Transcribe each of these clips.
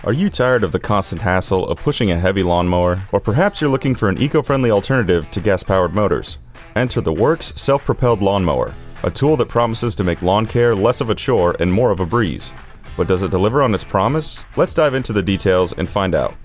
Are you tired of the constant hassle of pushing a heavy lawnmower? Or perhaps you're looking for an eco-friendly alternative to gas-powered motors? Enter the WORX Self-Propelled Lawnmower, a tool that promises to make lawn care less of a chore and more of a breeze. But does it deliver on its promise? Let's dive into the details and find out.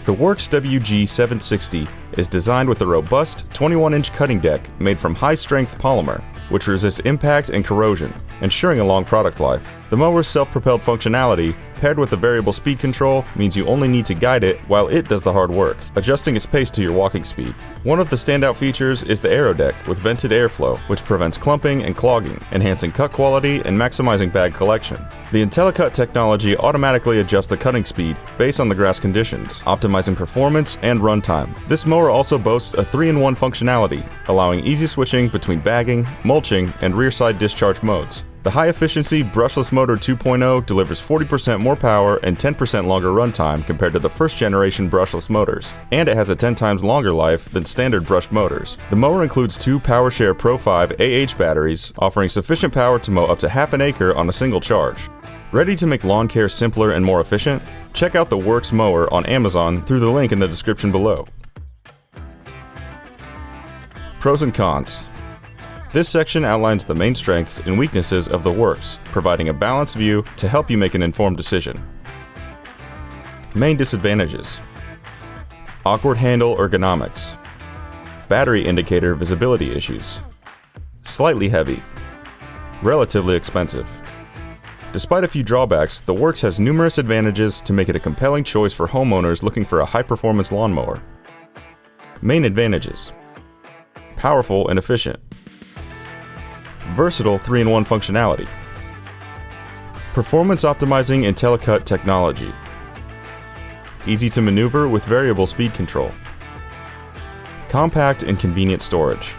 The WORX WG760 is designed with a robust 21-inch cutting deck made from high-strength polymer, which resists impact and corrosion, ensuring a long product life. The mower's self-propelled functionality, paired with the variable speed control, means you only need to guide it while it does the hard work, adjusting its pace to your walking speed. One of the standout features is the aero deck with vented airflow, which prevents clumping and clogging, enhancing cut quality and maximizing bag collection. The IntelliCut technology automatically adjusts the cutting speed based on the grass conditions, optimizing performance and runtime. This mower also boasts a 3-in-1 functionality, allowing easy switching between bagging, mulching, and rear side discharge modes. The high-efficiency brushless motor 2.0 delivers 40% more power and 10% longer runtime compared to the first-generation brushless motors, and it has a 10 times longer life than standard brushed motors. The mower includes two PowerShare Pro 5 AH batteries, offering sufficient power to mow up to half an acre on a single charge. Ready to make lawn care simpler and more efficient? Check out the WORX mower on Amazon through the link in the description below. Pros and cons. This section outlines the main strengths and weaknesses of the WORX, providing a balanced view to help you make an informed decision. Main disadvantages: awkward handle ergonomics, battery indicator visibility issues, slightly heavy, relatively expensive. Despite a few drawbacks, the WORX has numerous advantages to make it a compelling choice for homeowners looking for a high-performance lawnmower. Main advantages: powerful and efficient, versatile 3-in-1 functionality, performance-optimizing IntelliCut technology, easy to maneuver with variable speed control, compact and convenient storage.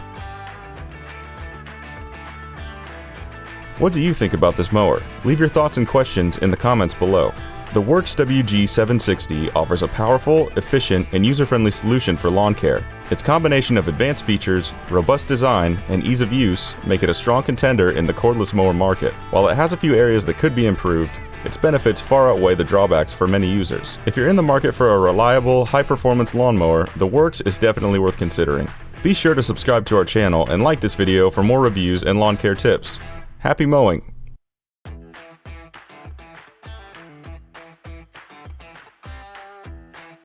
What do you think about this mower? Leave your thoughts and questions in the comments below. The WORX WG760 offers a powerful, efficient, and user-friendly solution for lawn care. Its combination of advanced features, robust design, and ease of use make it a strong contender in the cordless mower market. While it has a few areas that could be improved, its benefits far outweigh the drawbacks for many users. If you're in the market for a reliable, high-performance lawnmower, the WORX is definitely worth considering. Be sure to subscribe to our channel and like this video for more reviews and lawn care tips. Happy mowing!